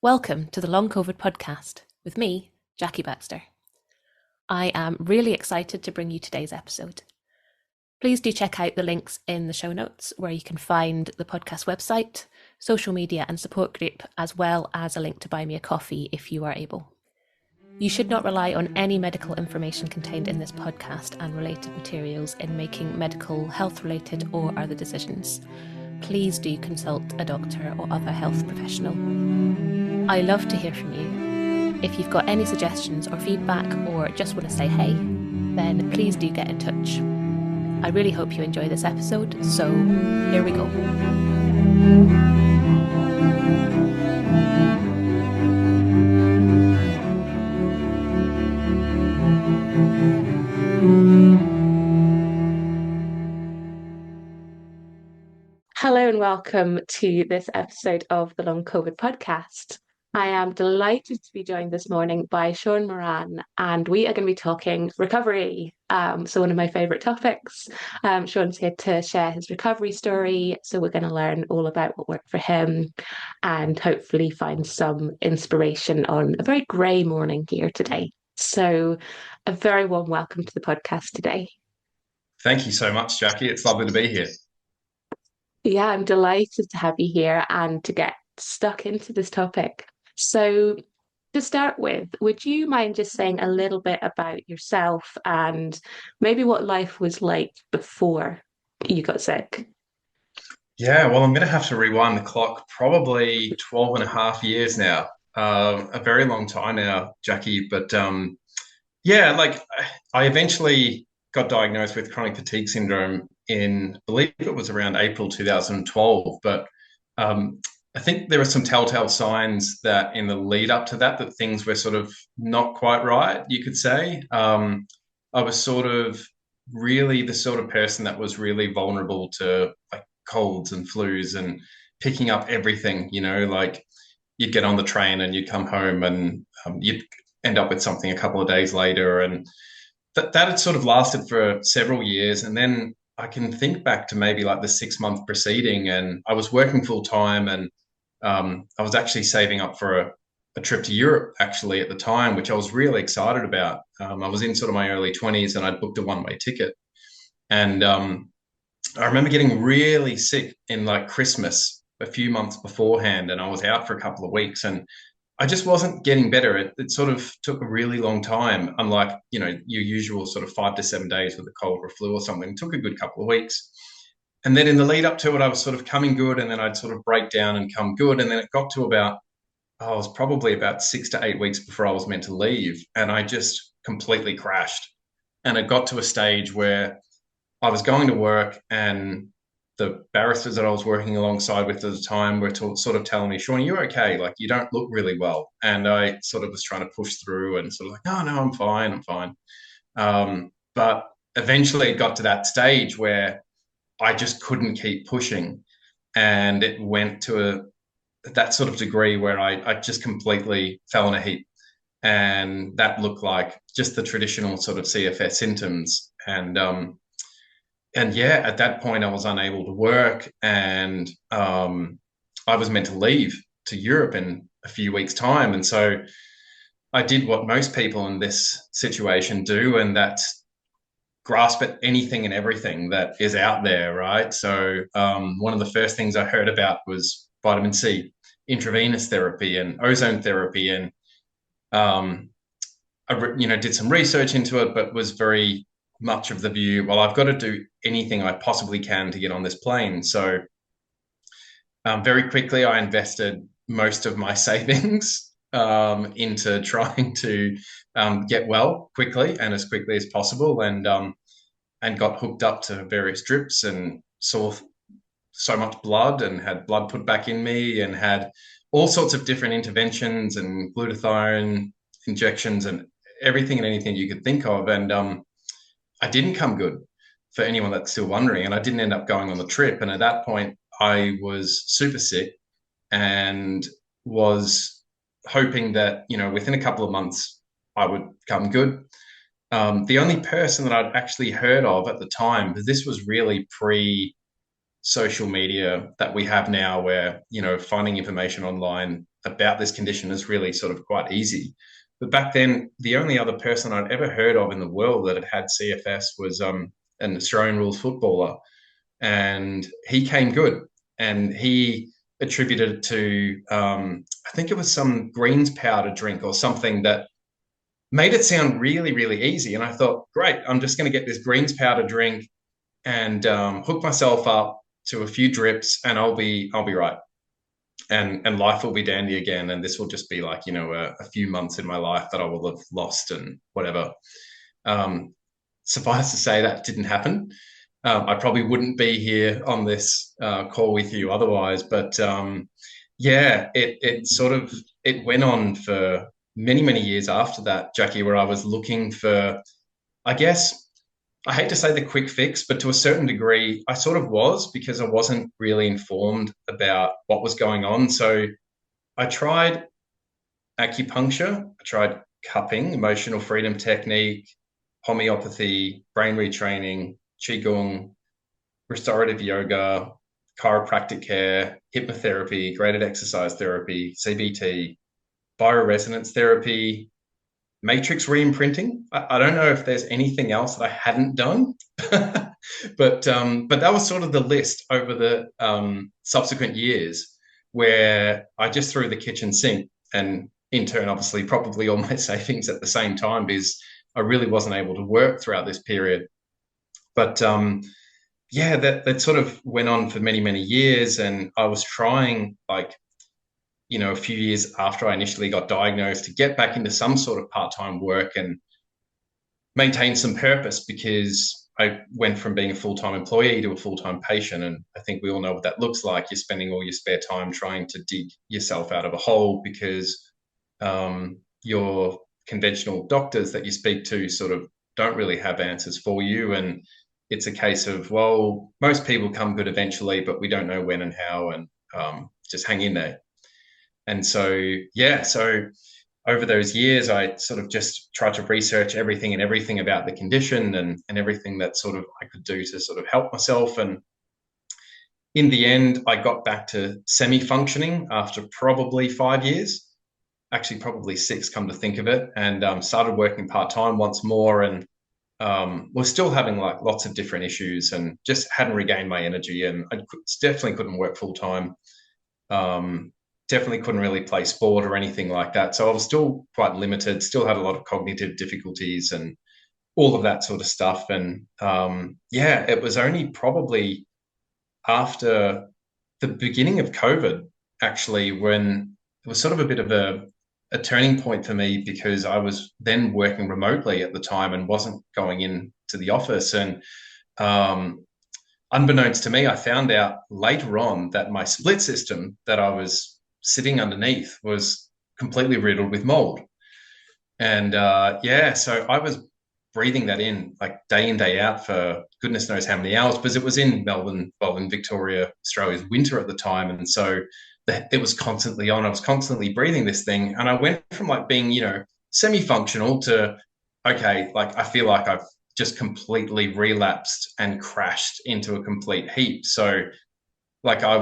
Welcome to the Long COVID podcast with me, Jackie Baxter. I am really excited to bring you today's episode. Please do check out the links in the show notes where you can find the podcast website, social media and support group, as well as a link to buy me a coffee if you are able. You should not rely on any medical information contained in this podcast and related materials in making medical, health-related or other decisions. Please do consult a doctor or other health professional. I love to hear from you. If you've got any suggestions or feedback or just want to say hey, then please do get in touch. I really hope you enjoy this episode, so here we go. Hello and welcome to this episode of the Long COVID podcast. I am delighted to be joined this morning by Sean Moran, and we are going to be talking recovery. So one of my favourite topics. Sean's here to share his recovery story. So we're going to learn all about what worked for him and hopefully find some inspiration on a very grey morning here today. So a very warm welcome to the podcast today. Thank you so much, Jackie. It's lovely to be here. Yeah, I'm delighted to have you here and to get stuck into this topic. So, to start with, would you mind just saying a little bit about yourself and maybe what life was like before you got sick? Yeah, well, I'm going to have to rewind the clock probably 12 and a half years now. A very long time now, Jackie. But yeah, like I eventually got diagnosed with chronic fatigue syndrome in, I believe it was around April 2012. But I think there were some telltale signs that in the lead up to that, that things were sort of not quite right, you could say. I was sort of really the sort of person that was really vulnerable to like colds and flus and picking up everything, like you'd get on the train and you'd come home and you'd end up with something a couple of days later. And that had sort of lasted for several years. And then I can think back to maybe like the 6 month preceding, and I was working full time, and I was actually saving up for a trip to Europe actually at the time, which I was really excited about. I was in sort of my early 20s and I'd booked a one-way ticket. And I remember getting really sick in like Christmas a few months beforehand, and I was out for a couple of weeks and I just wasn't getting better. It sort of took a really long time, unlike, your usual sort of 5 to 7 days with a cold or flu or something. It took a good couple of weeks. And then in the lead up to it, I was sort of coming good, and then I'd sort of break down and come good. And then it got to about, I was probably about 6 to 8 weeks before I was meant to leave. And I just completely crashed. And it got to a stage where I was going to work, and the barristers that I was working alongside with at the time were sort of telling me, Sean, you're okay. Like, you don't look really well. And I sort of was trying to push through and sort of like, no, I'm fine. I'm fine. But eventually it got to that stage where I just couldn't keep pushing. And it went to that sort of degree where I just completely fell in a heap. And that looked like just the traditional sort of CFS symptoms. And yeah, at that point, I was unable to work, and I was meant to leave to Europe in a few weeks' time. And so I did what most people in this situation do, and that's grasp at anything and everything that is out there, right? So one of the first things I heard about was vitamin C, intravenous therapy, and ozone therapy, and I did some research into it, but was very much of the view, well, I've got to do anything I possibly can to get on this plane. So very quickly, I invested most of my savings into trying to get well quickly and as quickly as possible, and got hooked up to various drips and saw so much blood and had blood put back in me and had all sorts of different interventions and glutathione injections and everything and anything you could think of. And I didn't come good, for anyone that's still wondering. And I didn't end up going on the trip. And at that point, I was super sick and was hoping that, within a couple of months, I would come good. The only person that I'd actually heard of at the time, because this was really pre social media that we have now, where, finding information online about this condition is really sort of quite easy. But back then, the only other person I'd ever heard of in the world that had CFS was an Australian rules footballer, and he came good, and he attributed it to I think it was some greens powder drink or something that made it sound really, really easy. And I thought, great, I'm just going to get this greens powder drink and hook myself up to a few drips, and I'll be right, and life will be dandy again, and this will just be like a few months in my life that I will have lost and whatever. Um, Suffice to say that didn't happen. I probably wouldn't be here on this call with you otherwise, but yeah, it sort of it went on for many, many years after that, Jackie, where I was looking for, I guess, I hate to say the quick fix, but to a certain degree, I sort of was, because I wasn't really informed about what was going on. So I tried acupuncture, I tried cupping, emotional freedom technique, homeopathy, brain retraining, qigong, restorative yoga, chiropractic care, hypnotherapy, graded exercise therapy, CBT, bioresonance therapy, matrix re-imprinting. I don't know if there's anything else that I hadn't done, but that was sort of the list over the subsequent years, where I just threw the kitchen sink, and in turn, obviously, probably all my savings at the same time, because I really wasn't able to work throughout this period. But yeah, that sort of went on for many, many years, and I was trying, like, a few years after I initially got diagnosed, to get back into some sort of part-time work and maintain some purpose, because I went from being a full-time employee to a full-time patient. And I think we all know what that looks like. You're spending all your spare time trying to dig yourself out of a hole, because your conventional doctors that you speak to sort of don't really have answers for you. And it's a case of, well, most people come good eventually, but we don't know when and how, and just hang in there. And so, yeah, so over those years, I sort of just tried to research everything and everything about the condition, and everything that sort of I could do to sort of help myself. And in the end, I got back to semi-functioning after probably 5 years, actually probably six, come to think of it, and started working part-time once more, and was still having like lots of different issues, and just hadn't regained my energy, and definitely couldn't work full-time. Definitely couldn't really play sport or anything like that. So I was still quite limited, still had a lot of cognitive difficulties and all of that sort of stuff. And yeah, it was only probably after the beginning of COVID, actually, when it was sort of a bit of a turning point for me, because I was then working remotely at the time and wasn't going in to the office. And unbeknownst to me, I found out later on that my split system that I was sitting underneath was completely riddled with mold. And yeah, so I was breathing that in, day out, for goodness knows how many hours, because it was in Melbourne, well, in Victoria, Australia's winter at the time. And so it was constantly on. I was constantly breathing this thing. And I went from like being, semi-functional to, okay, like I feel like I've just completely relapsed and crashed into a complete heap. So like I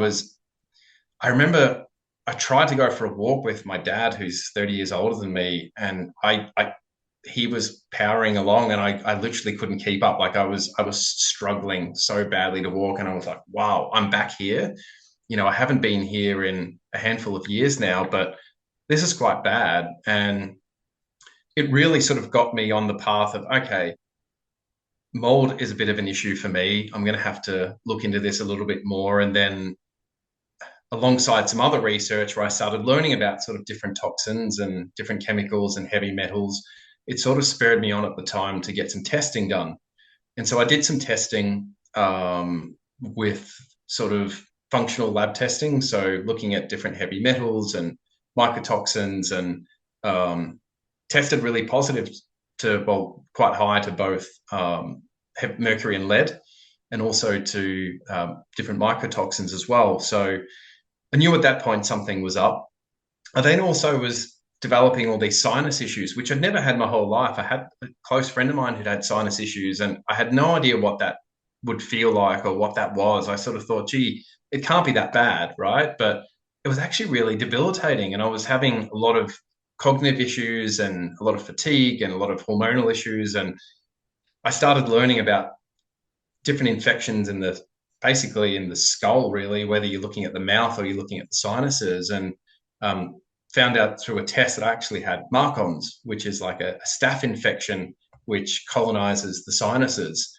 remember I tried to go for a walk with my dad, who's 30 years older than me, and he was powering along, and I literally couldn't keep up. Like I was struggling so badly to walk, and I was like, wow, I'm back here. I haven't been here in a handful of years now, but this is quite bad. And it really sort of got me on the path of, okay, mold is a bit of an issue for me. I'm going to have to look into this a little bit more. And then alongside some other research, where I started learning about sort of different toxins and different chemicals and heavy metals, it sort of spurred me on at the time to get some testing done. And so I did some testing with sort of functional lab testing. So looking at different heavy metals and mycotoxins, and tested really positive to, well, quite high to both mercury and lead, and also to different mycotoxins as well. So I knew at that point something was up. I then also was developing all these sinus issues, which I'd never had my whole life. I had a close friend of mine who'd had sinus issues, and I had no idea what that would feel like or what that was. I sort of thought, gee, it can't be that bad, right? But it was actually really debilitating. And I was having a lot of cognitive issues and a lot of fatigue and a lot of hormonal issues. And I started learning about different infections in the basically in the skull, really, whether you're looking at the mouth or you're looking at the sinuses, and um, found out through a test that I actually had Marcon's, which is like a staph infection which colonizes the sinuses,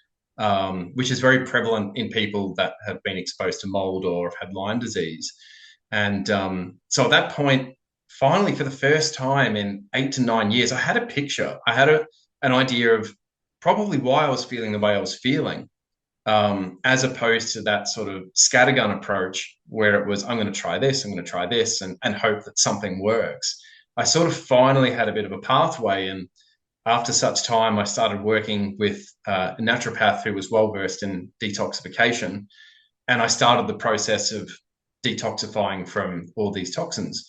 which is very prevalent in people that have been exposed to mold or have had Lyme disease. And so at that point, finally, for the first time in 8 to 9 years, I had a picture. I had an idea of probably why I was feeling the way I was feeling, as opposed to that sort of scattergun approach where it was, I'm going to try this, I'm going to try this, and hope that something works. I sort of finally had a bit of a pathway. And after such time, I started working with a naturopath who was well versed in detoxification. And I started the process of detoxifying from all these toxins.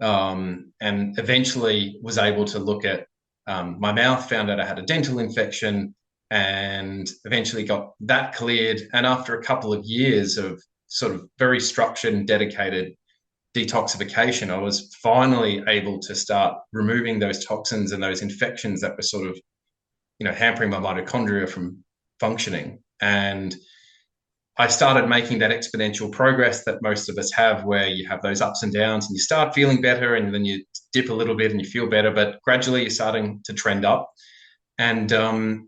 And eventually was able to look at my mouth, found out I had a dental infection, and eventually got that cleared. And after a couple of years of sort of very structured and dedicated detoxification, I was finally able to start removing those toxins and those infections that were sort of, hampering my mitochondria from functioning. And I started making that exponential progress that most of us have, where you have those ups and downs and you start feeling better and then you dip a little bit and you feel better, but gradually you're starting to trend up. And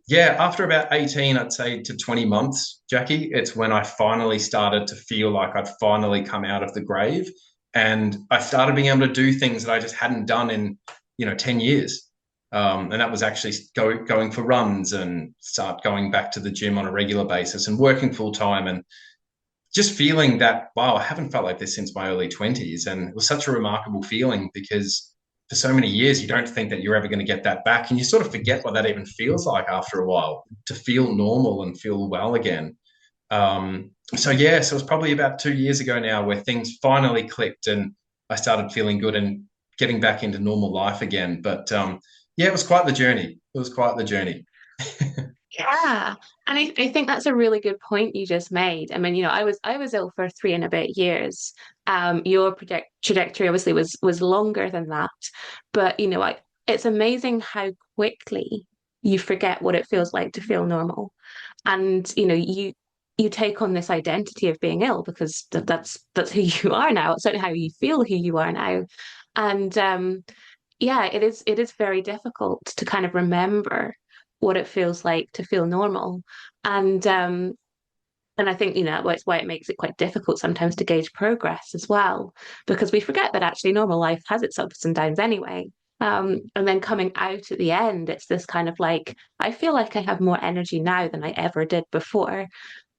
yeah, after about 18, I'd say to 20 months, Jackie, it's when I finally started to feel like I'd finally come out of the grave. And I started being able to do things that I just hadn't done in, 10 years. And that was actually going for runs and start going back to the gym on a regular basis and working full time, and just feeling that, wow, I haven't felt like this since my early 20s. And it was such a remarkable feeling because for so many years, you don't think that you're ever going to get that back. And you sort of forget what that even feels like after a while, to feel normal and feel well again. So, yeah, so it was probably about 2 years ago now where things finally clicked and I started feeling good and getting back into normal life again. But yeah, it was quite the journey. It was quite the journey. Yeah. And I think that's a really good point you just made. I mean, I was ill for 3.5 years. Your trajectory obviously was longer than that. But it's amazing how quickly you forget what it feels like to feel normal. And you take on this identity of being ill because that's who you are now. It's certainly how you feel who you are now. And yeah, it is very difficult to kind of remember what it feels like to feel normal. And I think, it's why it makes it quite difficult sometimes to gauge progress as well, because we forget that actually normal life has its ups and downs anyway. And then coming out at the end, it's this kind of like, I feel like I have more energy now than I ever did before.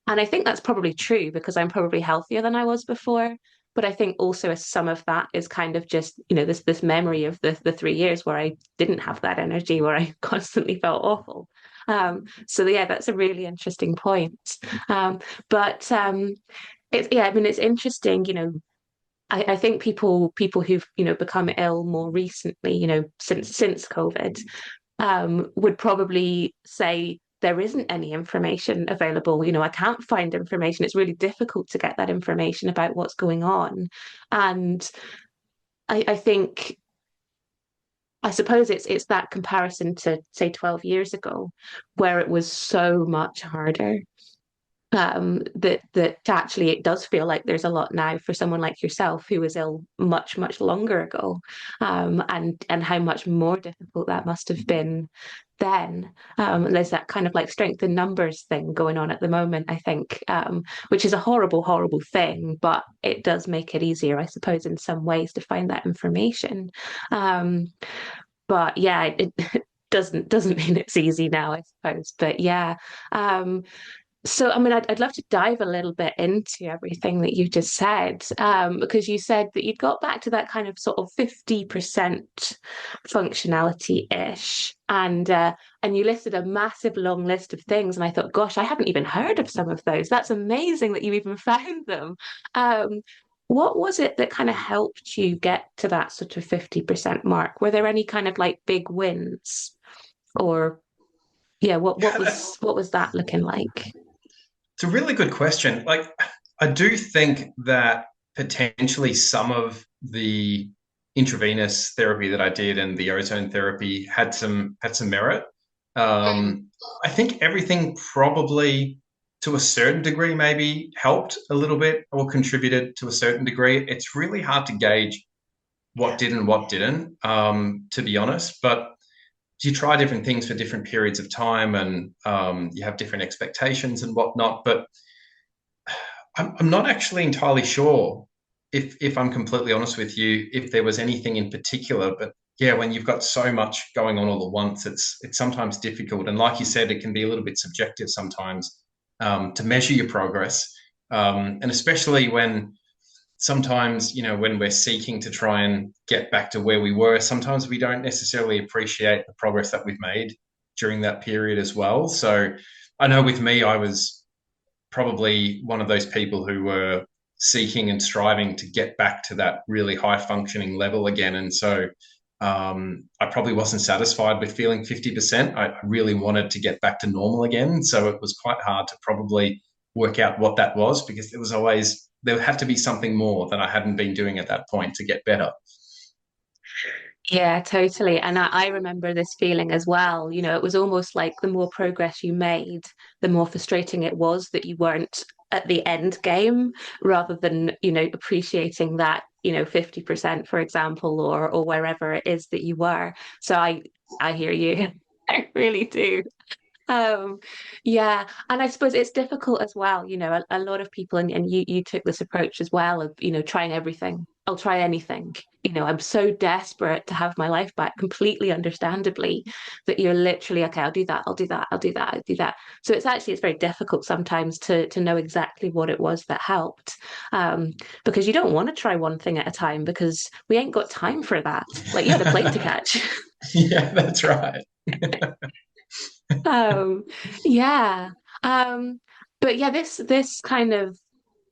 And I think that's probably true because I'm probably healthier than I was before. But I think also some of that is kind of just, this memory of the 3 years where I didn't have that energy, where I constantly felt awful. So yeah, that's a really interesting point. But it's yeah, I mean it's interesting, I think people who've, become ill more recently, since COVID, would probably say there isn't any information available. I can't find information. It's really difficult to get that information about what's going on. And I think, I suppose it's that comparison to, say, 12 years ago, where it was so much harder. That actually it does feel like there's a lot now for someone like yourself who was ill much, much longer ago, and how much more difficult that must have been then. There's that kind of like strength in numbers thing going on at the moment, I think, which is a horrible, horrible thing, but it does make it easier, I suppose, in some ways to find that information. Um, but yeah, it doesn't mean it's easy now, I suppose. But yeah. So, I mean, I'd love to dive a little bit into everything that you just said, because you said that you'd got back to that kind of sort of 50% functionality-ish, and you listed a massive long list of things, and I thought, gosh, I haven't even heard of some of those. That's amazing that you even found them. Um, what was it that kind of helped you get to that sort of 50% mark? Were there any kind of like big wins, or yeah, what was that looking like? It's a really good question. Like, I do think that potentially some of the intravenous therapy that I did and the ozone therapy had some merit. I think everything probably to a certain degree maybe helped a little bit or contributed to a certain degree. It's really hard to gauge what did and what didn't, to be honest. But you try different things for different periods of time, and you have different expectations and whatnot. But I'm not actually entirely sure, if I'm completely honest with you, if there was anything in particular. But yeah, when you've got so much going on all at once, it's sometimes difficult. And like you said, it can be a little bit subjective sometimes, to measure your progress, and especially when sometimes, when we're seeking to try and get back to where we were, sometimes we don't necessarily appreciate the progress that we've made during that period as well. So I know with me, I was probably one of those people who were seeking and striving to get back to that really high functioning level again. And so I probably wasn't satisfied with feeling 50%. I really wanted to get back to normal again. So it was quite hard to probably work out what that was, because there had to be something more that I hadn't been doing at that point to get better. Yeah, totally. And I remember this feeling as well. It was almost like the more progress you made, the more frustrating it was that you weren't at the end game, rather than, appreciating that, 50%, for example, or wherever it is that you were. So I hear you. I really do. Um, yeah, and I suppose it's difficult as well. A lot of people, and you took this approach as well of, trying everything. I'll try anything. I'm so desperate to have my life back, completely understandably, that you're literally, okay, I'll do that, I'll do that, I'll do that, I'll do that. So it's very difficult sometimes to know exactly what it was that helped. Because you don't want to try one thing at a time, because we ain't got time for that. Like, you had a plane to catch. Yeah, that's right. Um, yeah. Um, but yeah, this kind of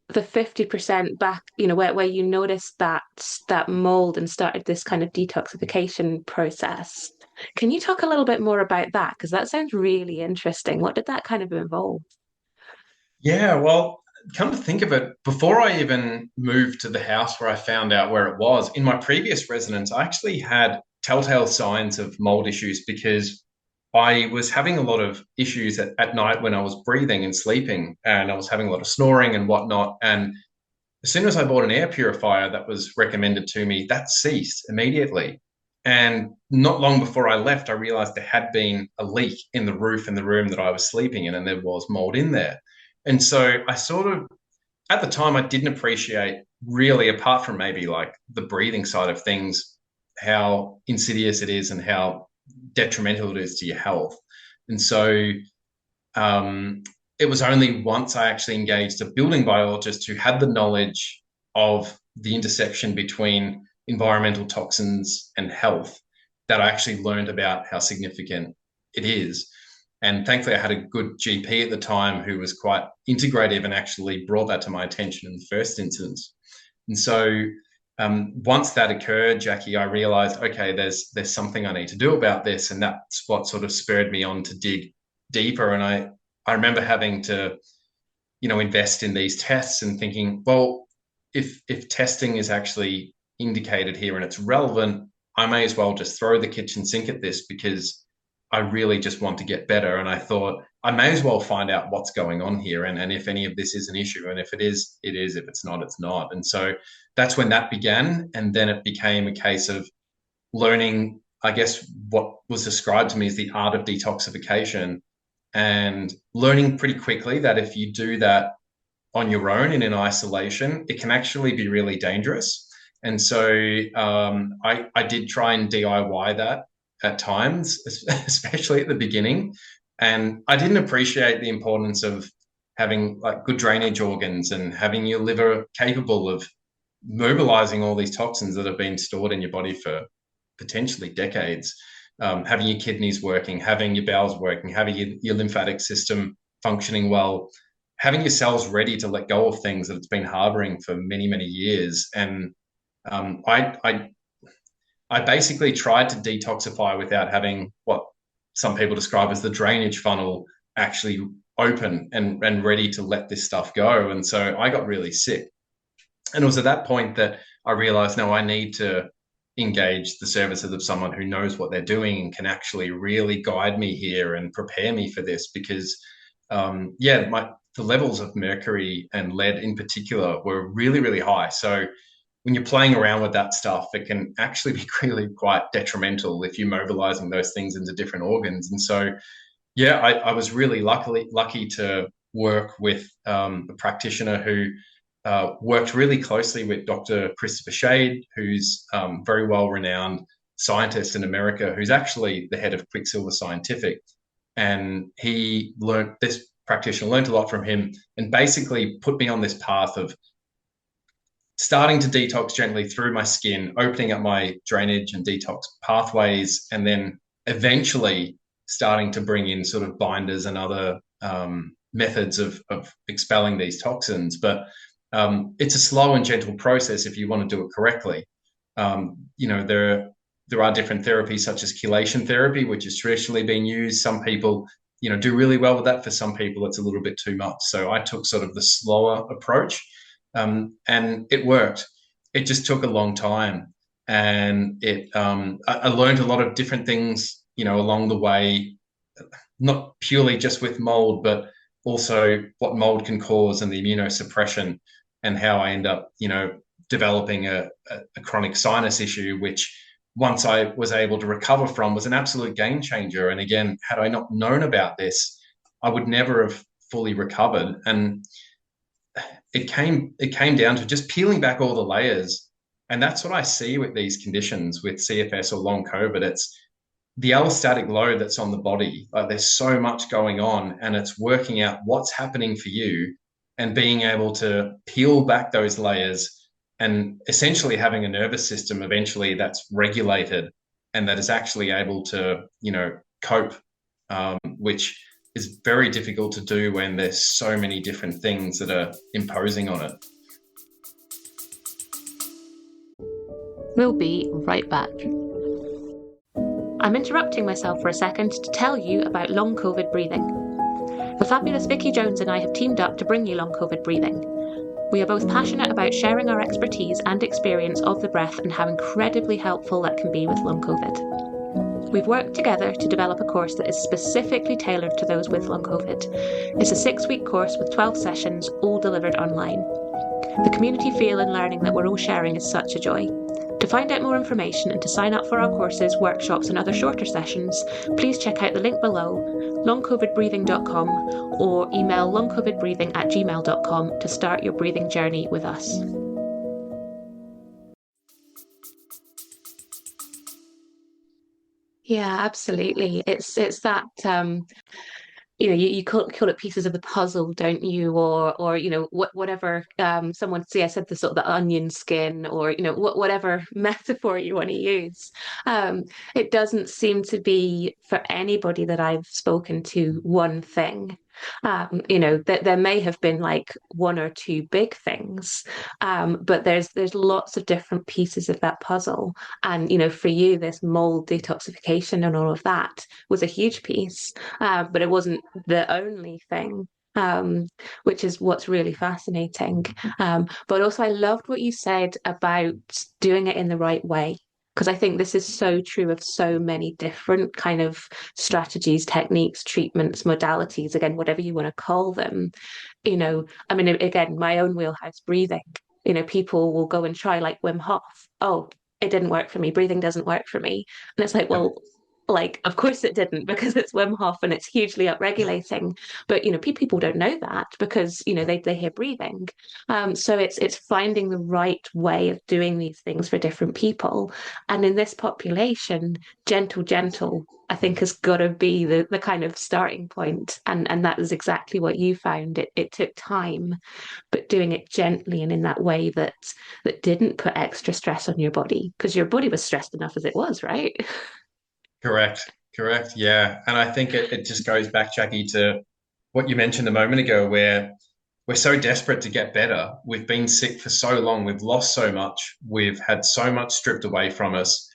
the 50% back, where you noticed that mold and started this kind of detoxification process. Can you talk a little bit more about that? Because that sounds really interesting. What did that kind of involve? Yeah, well, come to think of it, before I even moved to the house where I found out where it was, in my previous residence, I actually had telltale signs of mold issues, because I was having a lot of issues at night when I was breathing and sleeping, and I was having a lot of snoring and whatnot. And as soon as I bought an air purifier that was recommended to me, that ceased immediately. And not long before I left, I realized there had been a leak in the roof in the room that I was sleeping in, and there was mold in there. And so I sort of, at the time, I didn't appreciate, really, apart from maybe like the breathing side of things, how insidious it is and how detrimental it is to your health. And so um, it was only once I actually engaged a building biologist who had the knowledge of the intersection between environmental toxins and health that I actually learned about how significant it is. And thankfully, I had a good GP at the time who was quite integrative and actually brought that to my attention in the first instance. And so once that occurred, Jackie, I realized, okay, there's something I need to do about this. And that's what sort of spurred me on to dig deeper. And I remember having to, invest in these tests and thinking, well, if testing is actually indicated here and it's relevant, I may as well just throw the kitchen sink at this, because I really just want to get better. And I thought I may as well find out what's going on here, and if any of this is an issue. And if it is, it is. If it's not, it's not. And so that's when that began. And then it became a case of learning, I guess, what was described to me as the art of detoxification, and learning pretty quickly that if you do that on your own and in isolation, it can actually be really dangerous. And so I did try and DIY that at times, especially at the beginning. And I didn't appreciate the importance of having like good drainage organs and having your liver capable of mobilizing all these toxins that have been stored in your body for potentially decades. Having your kidneys working, having your bowels working, having your lymphatic system functioning well, having your cells ready to let go of things that it's been harboring for many, many years. And I basically tried to detoxify without having what some people describe as the drainage funnel actually open and ready to let this stuff go. And so I got really sick. And it was at that point that I realized, no, I need to engage the services of someone who knows what they're doing and can actually really guide me here and prepare me for this. Because, the levels of mercury and lead in particular were really, really high. So when you're playing around with that stuff, it can actually be really quite detrimental if you're mobilizing those things into different organs. And so, yeah, I was really lucky to work with a practitioner who worked really closely with Dr. Christopher Shade, who's very well renowned scientist in America, who's actually the head of Quicksilver Scientific. And this practitioner learned a lot from him and basically put me on this path of starting to detox gently through my skin, opening up my drainage and detox pathways, and then eventually starting to bring in sort of binders and other methods of expelling these toxins. But it's a slow and gentle process if you want to do it correctly. There are different therapies such as chelation therapy, which has traditionally been used. Some people, do really well with that. For some people, it's a little bit too much. So I took sort of the slower approach, and it worked. It just took a long time, and I learned a lot of different things, along the way, not purely just with mold, but also what mold can cause and the immunosuppression, and how I end up, developing a chronic sinus issue, which once I was able to recover from was an absolute game changer. And again, had I not known about this, I would never have fully recovered. And it came down to just peeling back all the layers. And that's what I see with these conditions with CFS or long COVID. It's the allostatic load that's on the body. Like, there's so much going on, and it's working out what's happening for you and being able to peel back those layers and essentially having a nervous system eventually that's regulated and that is actually able to, cope, which is very difficult to do when there's so many different things that are imposing on it. We'll be right back. I'm interrupting myself for a second to tell you about long COVID breathing. The fabulous Vicky Jones and I have teamed up to bring you long COVID breathing. We are both passionate about sharing our expertise and experience of the breath and how incredibly helpful that can be with long COVID. We've worked together to develop a course that is specifically tailored to those with long COVID. It's a 6-week course with 12 sessions, all delivered online. The community feel and learning that we're all sharing is such a joy. To find out more information and to sign up for our courses, workshops and other shorter sessions, please check out the link below, longcovidbreathing.com, or email longcovidbreathing@gmail.com to start your breathing journey with us. Yeah, absolutely. It's that you call it pieces of the puzzle, don't you? Or whatever someone say. I said the sort of the onion skin, or whatever metaphor you want to use. It doesn't seem to be for anybody that I've spoken to one thing. That there may have been like one or two big things, but there's lots of different pieces of that puzzle. And for you, this mold detoxification and all of that was a huge piece, but it wasn't the only thing. Which is what's really fascinating. But also, I loved what you said about doing it in the right way, because I think this is so true of so many different kind of strategies, techniques, treatments, modalities, again, whatever you want to call them. I mean, again, my own wheelhouse, breathing. People will go and try like Wim Hof. Oh, it didn't work for me. Breathing doesn't work for me. And it's like, well, like, of course it didn't, because it's Wim Hof and it's hugely upregulating. But people don't know that because they hear breathing. So it's finding the right way of doing these things for different people. And in this population, gentle, I think has got to be the kind of starting point. And that is exactly what you found. It took time, but doing it gently and in that way that didn't put extra stress on your body, because your body was stressed enough as it was, right? Correct. Yeah. And I think it just goes back, Jackie, to what you mentioned a moment ago, where we're so desperate to get better. We've been sick for so long. We've lost so much. We've had so much stripped away from us.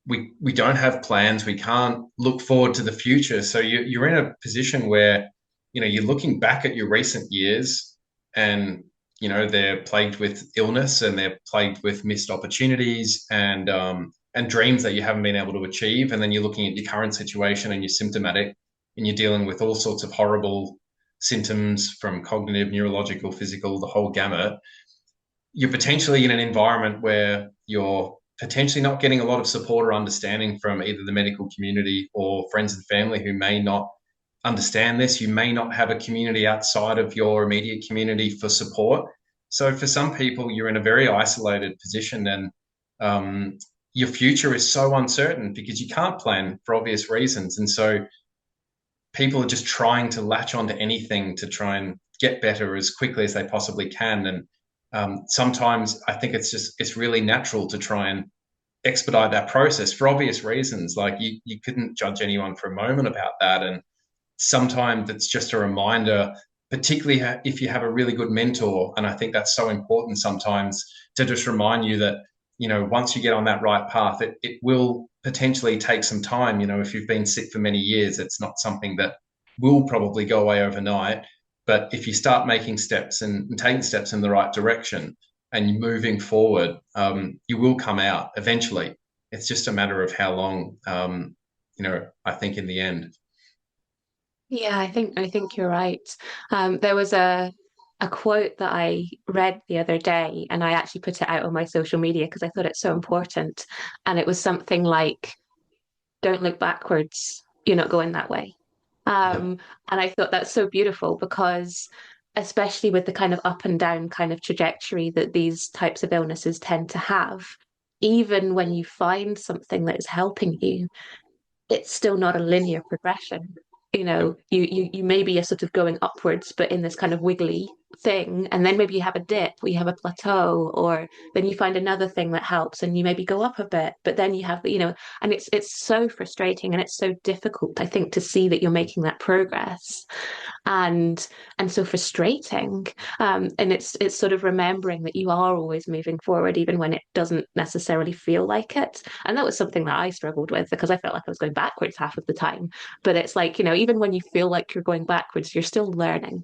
We don't have plans. We can't look forward to the future. So you're in a position where, you're looking back at your recent years and they're plagued with illness and they're plagued with missed opportunities and dreams that you haven't been able to achieve. And then you're looking at your current situation and you're symptomatic and you're dealing with all sorts of horrible symptoms from cognitive, neurological, physical, the whole gamut. You're potentially in an environment where you're potentially not getting a lot of support or understanding from either the medical community or friends and family who may not understand this. You may not have a community outside of your immediate community for support. So for some people, you're in a very isolated position, and your future is so uncertain because you can't plan for obvious reasons. And so people are just trying to latch onto anything to try and get better as quickly as they possibly can. And sometimes I think it's really natural to try and expedite that process for obvious reasons. Like you couldn't judge anyone for a moment about that. And sometimes it's just a reminder, particularly if you have a really good mentor. And I think that's so important sometimes, to just remind you that, once you get on that right path, it will potentially take some time. If you've been sick for many years, it's not something that will probably go away overnight. But if you start making steps and taking steps in the right direction and moving forward, you will come out eventually. It's just a matter of how long, I think in the end. Yeah, I think you're right. There was a quote that I read the other day, and I actually put it out on my social media because I thought it's so important. And it was something like, "Don't look backwards. You're not going that way." Yeah. And I thought that's so beautiful because, especially with the kind of up and down kind of trajectory that these types of illnesses tend to have, even when you find something that is helping you, it's still not a linear progression. Yep. You maybe are sort of going upwards, but in this kind of wiggly thing, and then maybe you have a dip, or you have a plateau, or then you find another thing that helps, and you maybe go up a bit, but then you have, and it's so frustrating and it's so difficult, I think, to see that you're making that progress, and so frustrating. And it's sort of remembering that you are always moving forward, even when it doesn't necessarily feel like it. And that was something that I struggled with because I felt like I was going backwards half of the time. But it's like, even when you feel like you're going backwards, you're still learning,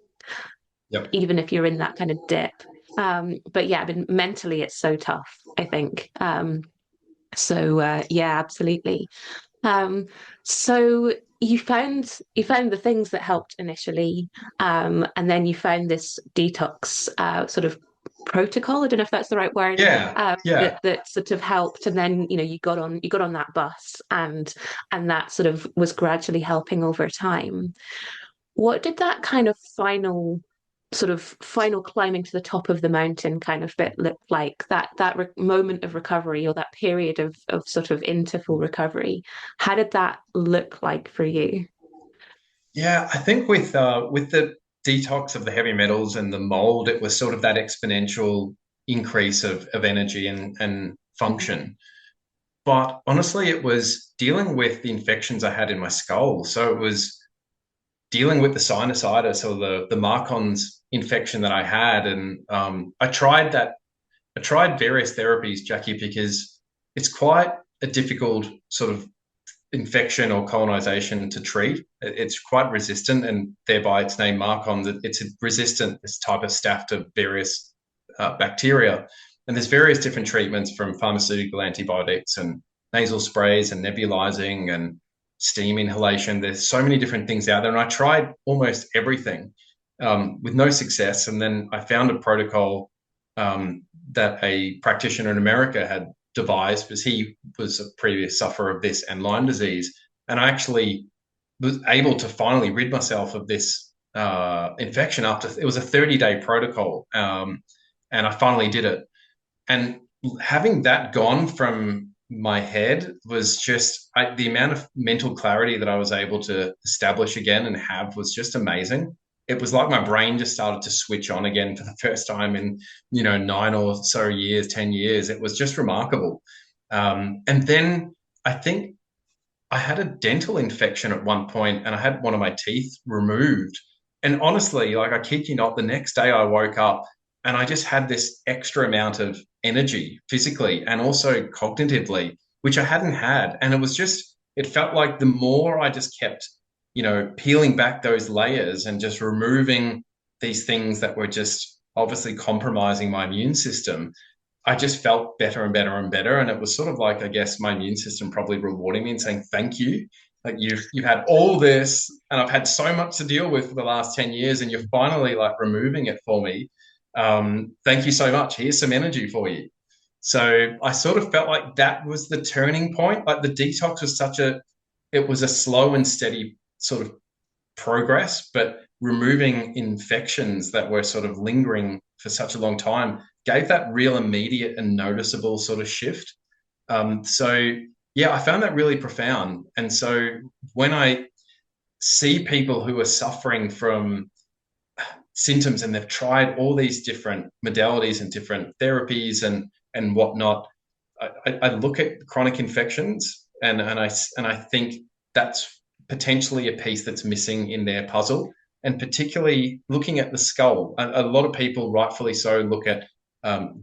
Yep. even if you're in that kind of dip. But yeah, but mentally it's so tough, I think. Yeah, absolutely. Um, so you found the things that helped initially, and then you found this detox sort of protocol. I don't know if that's the right word. Yeah. Yeah. That sort of helped, and then you got on that bus, and that sort of was gradually helping over time. What did that kind of final climbing to the top of the mountain kind of bit look like? That moment of recovery, or that period of sort of into full recovery. How did that look like for you? Yeah, I think with the detox of the heavy metals and the mold, it was sort of that exponential increase of energy and Mhm. function. But honestly, it was dealing with the infections I had in my skull. So it was dealing with the sinusitis or the Marcon's infection that I had. And I tried that. I tried various therapies, Jackie, because it's quite a difficult sort of infection or colonization to treat. It's quite resistant, and thereby its name Marcon. It's resistant, this type of staph, to various bacteria. And there's various different treatments, from pharmaceutical antibiotics and nasal sprays and nebulizing and steam inhalation. There's so many different things out there, and I tried almost everything with no success. And then I found a protocol that a practitioner in America had devised, because he was a previous sufferer of this and Lyme disease. And I actually was able to finally rid myself of this infection after it was a 30-day protocol. And I finally did it. And having that gone from my head was just the amount of mental clarity that I was able to establish again and have was just amazing. It was like my brain just started to switch on again for the first time in 9 or so years, 10 years. It was just remarkable. And then I think I had a dental infection at one point, and I had one of my teeth removed. And honestly, like, I kid you not, the next day I woke up and I just had this extra amount of energy physically and also cognitively, which I hadn't had. And it felt like the more I just kept, peeling back those layers and just removing these things that were just obviously compromising my immune system, I just felt better and better and better. And it was sort of like, I guess, my immune system probably rewarding me and saying, thank you. Like you've had all this and I've had so much to deal with for the last 10 years and you're finally like removing it for me. Thank you so much. Here's some energy for you. So I sort of felt like that was the turning point. Like the detox was it was a slow and steady sort of progress, but removing infections that were sort of lingering for such a long time gave that real immediate and noticeable sort of shift. So yeah, I found that really profound. And so when I see people who are suffering from symptoms and they've tried all these different modalities and different therapies and whatnot, I look at chronic infections and I think that's potentially a piece that's missing in their puzzle. And particularly looking at the skull, a lot of people, rightfully so, look at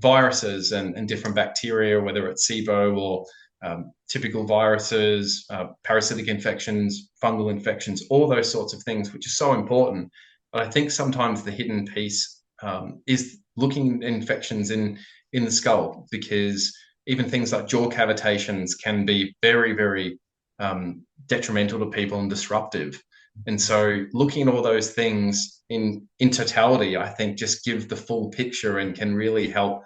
viruses and different bacteria, whether it's SIBO or typical viruses, parasitic infections, fungal infections, all those sorts of things, which is so important. But I think sometimes the hidden piece is looking at infections in the skull, because even things like jaw cavitations can be very, very detrimental to people and disruptive. And so looking at all those things in totality, I think just give the full picture and can really help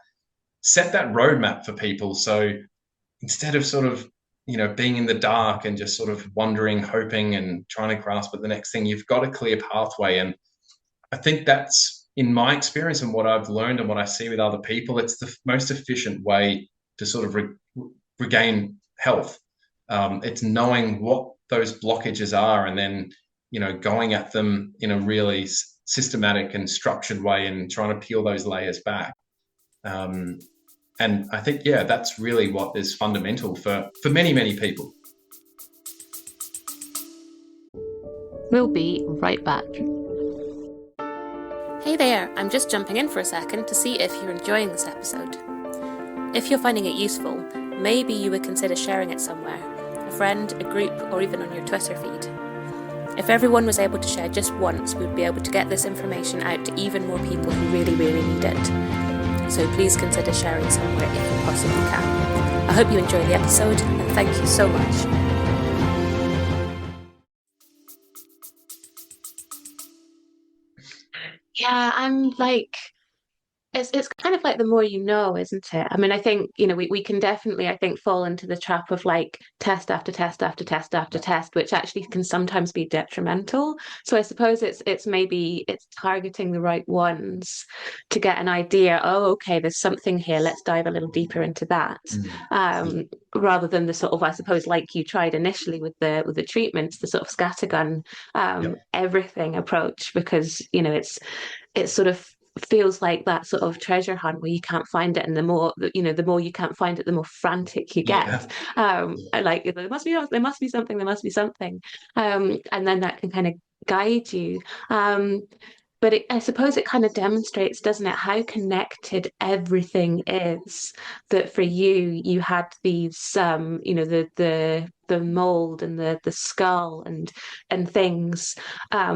set that roadmap for people. So instead of sort of, being in the dark and just sort of wondering, hoping and trying to grasp at the next thing, you've got a clear pathway. And I think that's, in my experience and what I've learned and what I see with other people, it's the most efficient way to sort of regain health. It's knowing what those blockages are and then, going at them in a really systematic and structured way and trying to peel those layers back. And I think, yeah, that's really what is fundamental for many, many people. We'll be right back. Hey there, I'm just jumping in for a second to see if you're enjoying this episode. If you're finding it useful, maybe you would consider sharing it somewhere, a friend, a group, or even on your Twitter feed. If everyone was able to share just once, we'd be able to get this information out to even more people who really, really need it. So please consider sharing somewhere if you possibly can. I hope you enjoy the episode, and thank you so much. Yeah, I'm like, it's kind of like the more you know, isn't it? I mean, I think, we can definitely, I think, fall into the trap of like test after test after test after test, which actually can sometimes be detrimental. So I suppose it's targeting the right ones to get an idea. Oh, okay, there's something here. Let's dive a little deeper into that. Rather than the sort of, I suppose, like you tried initially with the treatments, the sort of scattergun, everything approach, because it's sort of feels like that sort of treasure hunt where you can't find it, and the more you can't find it, the more frantic you get. Like there must be something, and then that can kind of guide you. But I suppose it kind of demonstrates, doesn't it, how connected everything is. That for you had these, the mold and the skull and things,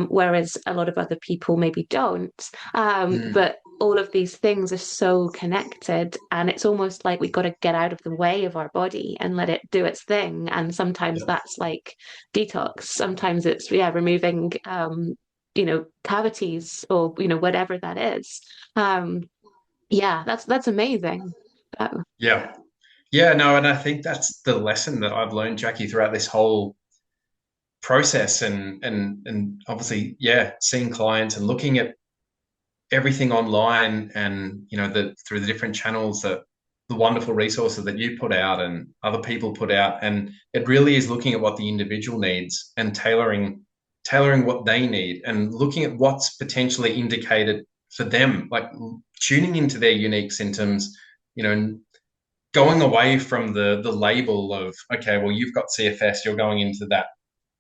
whereas a lot of other people maybe don't. But all of these things are so connected, and it's almost like we've got to get out of the way of our body and let it do its thing. And sometimes that's like detox. Sometimes it's removing cavities or whatever that is. That's amazing. No, and I think that's the lesson that I've learned, Jackie, throughout this whole process and obviously, seeing clients and looking at everything online and through the different channels, that the wonderful resources that you put out and other people put out, and it really is looking at what the individual needs and tailoring what they need and looking at what's potentially indicated for them, like tuning into their unique symptoms, going away from the label of, okay, well, you've got CFS, you're going into that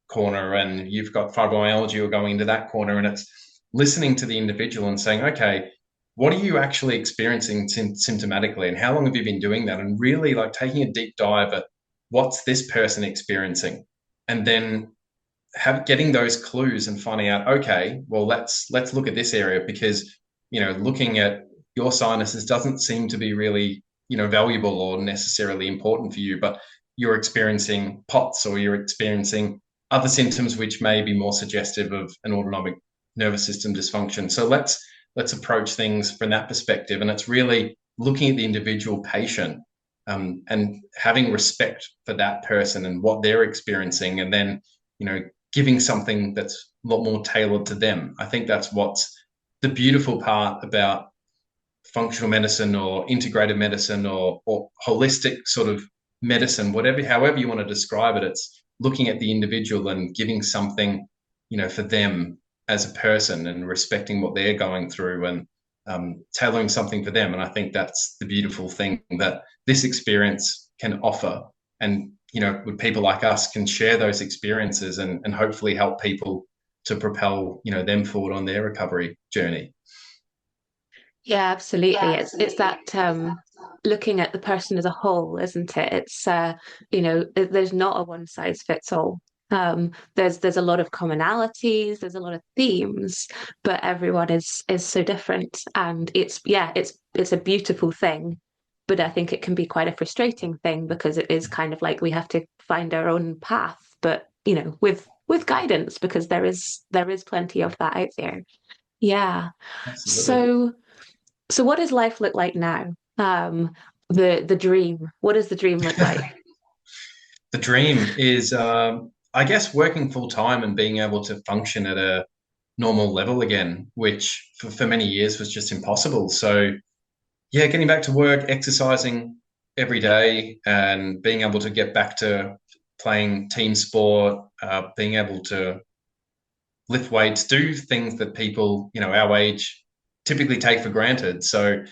corner, and you've got fibromyalgia, you're going into that corner. And it's listening to the individual and saying, okay, what are you actually experiencing symptomatically, and how long have you been doing that? And really like taking a deep dive at what's this person experiencing, and then getting those clues and finding out, okay, well, let's look at this area, because looking at your sinuses doesn't seem to be really, valuable or necessarily important for you, but you're experiencing POTS or you're experiencing other symptoms which may be more suggestive of an autonomic nervous system dysfunction. So let's approach things from that perspective. And it's really looking at the individual patient, and having respect for that person and what they're experiencing, and then, giving something that's a lot more tailored to them. I think that's what's the beautiful part about functional medicine or integrated medicine or holistic sort of medicine, however you want to describe it. It's looking at the individual and giving something, for them as a person, and respecting what they're going through, and tailoring something for them. And I think that's the beautiful thing that this experience can offer. And, with people like us can share those experiences, and hopefully help people to propel, them forward on their recovery journey. Yeah, absolutely. It's that looking at the person as a whole, isn't it? It's there's not a one size fits all. There's a lot of commonalities, there's a lot of themes, but everyone is so different, and it's a beautiful thing. But I think it can be quite a frustrating thing, because it is kind of like we have to find our own path, but with guidance, because there is plenty of that out there. Yeah. Absolutely. So. So what does life look like now? The dream. What does the dream look like? The dream is, I guess, working full time and being able to function at a normal level again, which for many years was just impossible. So, yeah, getting back to work, exercising every day, and being able to get back to playing team sport, being able to lift weights, do things that people, our age typically take for granted. So,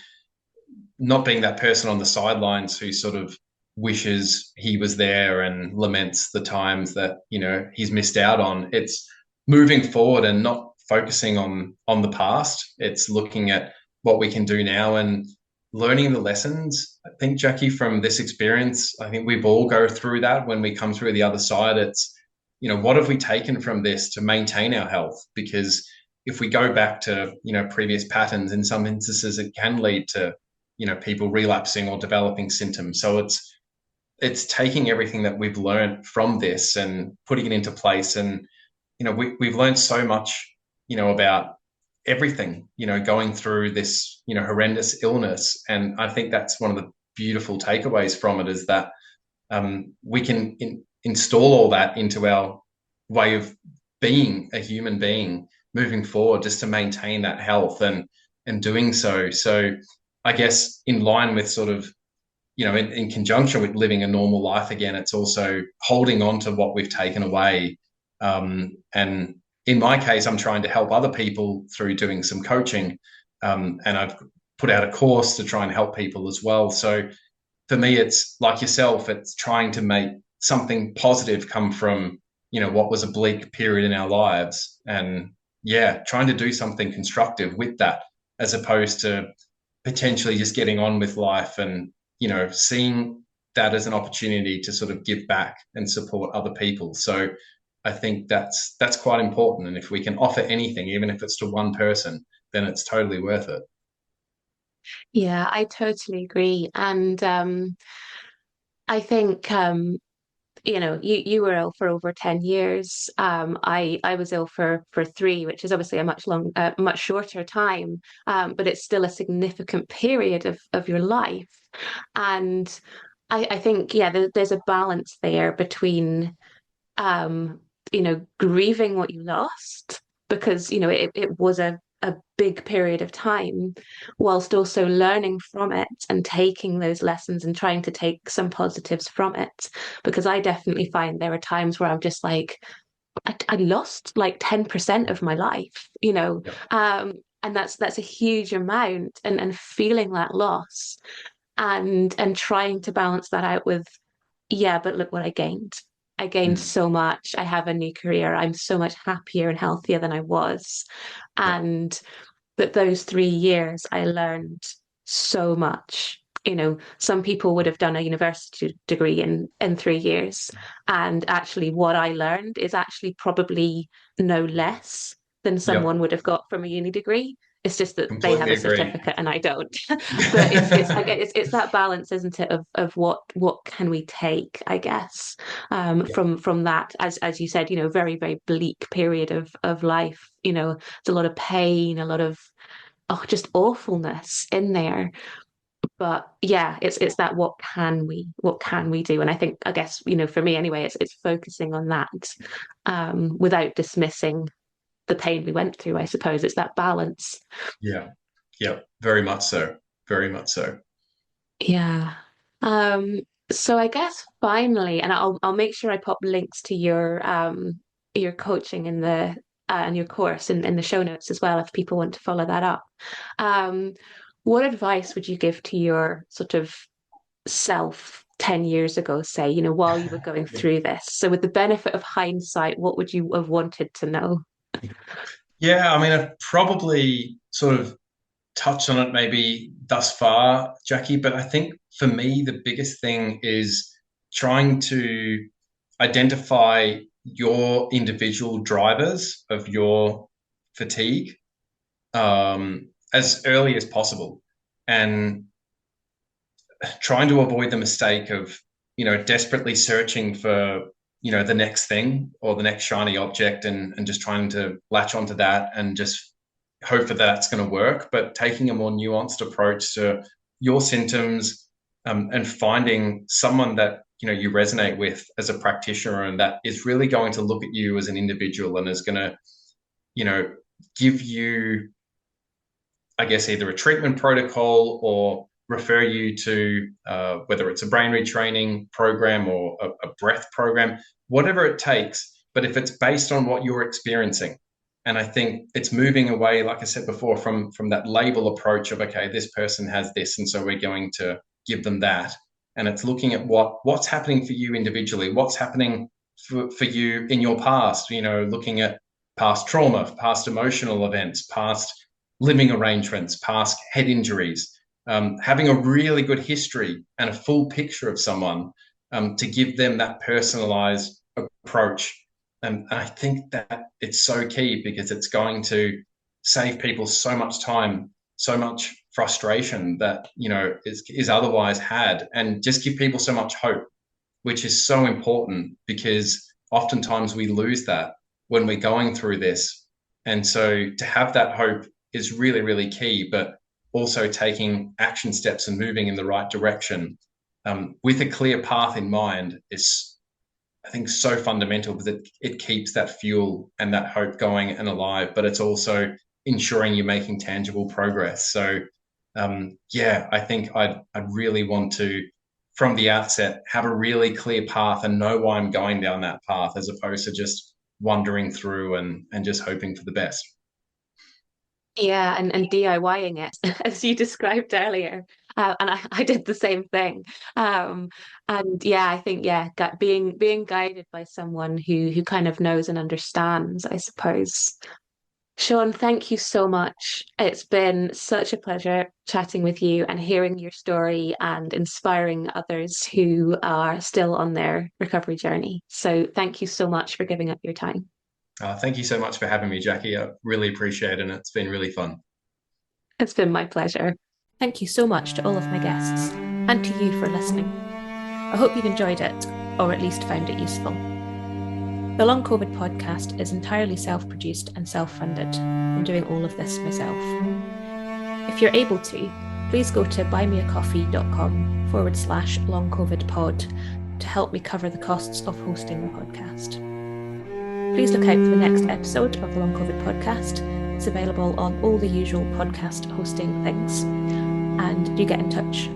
not being that person on the sidelines who sort of wishes he was there and laments the times that, he's missed out on. It's moving forward and not focusing on the past. It's looking at what we can do now and learning the lessons. I think, Jackie, from this experience, I think we've all go through that when we come through the other side. It's, what have we taken from this to maintain our health? Because if we go back to, previous patterns, in some instances, it can lead to, people relapsing or developing symptoms. So it's taking everything that we've learned from this and putting it into place. And, we've learned so much, about everything, going through this, horrendous illness. And I think that's one of the beautiful takeaways from it, is that we can install all that into our way of being a human being moving forward, just to maintain that health and doing so. So I guess in line with sort of, in conjunction with living a normal life again, it's also holding on to what we've taken away. And in my case, I'm trying to help other people through doing some coaching. And I've put out a course to try and help people as well. So for me, it's like yourself, it's trying to make something positive come from, what was a bleak period in our lives. And yeah, trying to do something constructive with that, as opposed to potentially just getting on with life and, seeing that as an opportunity to sort of give back and support other people. So I think that's quite important. And if we can offer anything, even if it's to one person, then it's totally worth it. Yeah, I totally agree. And I think you were ill for over 10 years. I was ill for 3, which is obviously a much shorter time, but it's still a significant period of your life. And I think, yeah, there's a balance there between grieving what you lost, because, it was a big period of time, whilst also learning from it and taking those lessons and trying to take some positives from it. Because I definitely find there are times where I'm just like, I lost like 10% of my life, Yep. and that's a huge amount, and feeling that loss, and trying to balance that out with, yeah, but look what I gained. I gained Mm. so much. I have a new career. I'm so much happier and healthier than I was. Yep. And that those 3 years, I learned so much. Some people would have done a university degree in 3 years. And actually, what I learned is actually probably no less than Yep. someone would have got from a uni degree. It's just that they have Completely a agree. certificate and I don't. But it's I guess it's that balance, isn't it, of what can we take, I guess, Yeah. from that, as you said, very, very bleak period of life. It's a lot of pain, a lot of just awfulness in there. But yeah, it's that what can we do? And I guess, for me anyway, it's focusing on that, without dismissing the pain we went through, I suppose. It's that balance. Yeah. Yeah. Very much so. Very much so. Yeah. Um, so I guess finally, and I'll make sure I pop links to your coaching in the and your course in the show notes as well if people want to follow that up. Um, what advice would you give to your sort of self 10 years ago, say, while you were going through this? So with the benefit of hindsight, what would you have wanted to know? Yeah. I mean, I've probably sort of touched on it maybe thus far, Jackie, but I think for me, the biggest thing is trying to identify your individual drivers of your fatigue as early as possible and trying to avoid the mistake of, desperately searching for, the next thing or the next shiny object and just trying to latch onto that and just hope that that's going to work, but taking a more nuanced approach to your symptoms, and finding someone that you resonate with as a practitioner and that is really going to look at you as an individual and is going to give you, I guess, either a treatment protocol or refer you to whether it's a brain retraining program or a breath program, whatever it takes. But if it's based on what you're experiencing, and I think it's moving away, like I said before, from that label approach of, okay, this person has this, and so we're going to give them that. And it's looking at what's happening for you individually, what's happening for you in your past, looking at past trauma, past emotional events, past living arrangements, past head injuries, having a really good history and a full picture of someone, to give them that personalized approach. And I think that it's so key because it's going to save people so much time, so much frustration that, is otherwise had, and just give people so much hope, which is so important because oftentimes we lose that when we're going through this. And so to have that hope is really, really key, but also taking action steps and moving in the right direction, with a clear path in mind is, I think, so fundamental because it keeps that fuel and that hope going and alive, but it's also ensuring you're making tangible progress. So, I think I'd really want to, from the outset, have a really clear path and know why I'm going down that path as opposed to just wandering through and just hoping for the best. Yeah, and DIYing it, as you described earlier. And I did the same thing. And yeah, I think, yeah, being guided by someone who kind of knows and understands, I suppose. Sean, thank you so much. It's been such a pleasure chatting with you and hearing your story and inspiring others who are still on their recovery journey. So thank you so much for giving up your time. Thank you so much for having me, Jackie. I really appreciate it, and it's been really fun. It's been my pleasure. Thank you so much to all of my guests and to you for listening. I hope you've enjoyed it, or at least found it useful. The Long COVID podcast is entirely self-produced and self-funded. I'm doing all of this myself. If you're able to, please go to buymeacoffee.com/longcovidpod to help me cover the costs of hosting the podcast. Please look out for the next episode of the Long COVID podcast. It's available on all the usual podcast hosting things. And do get in touch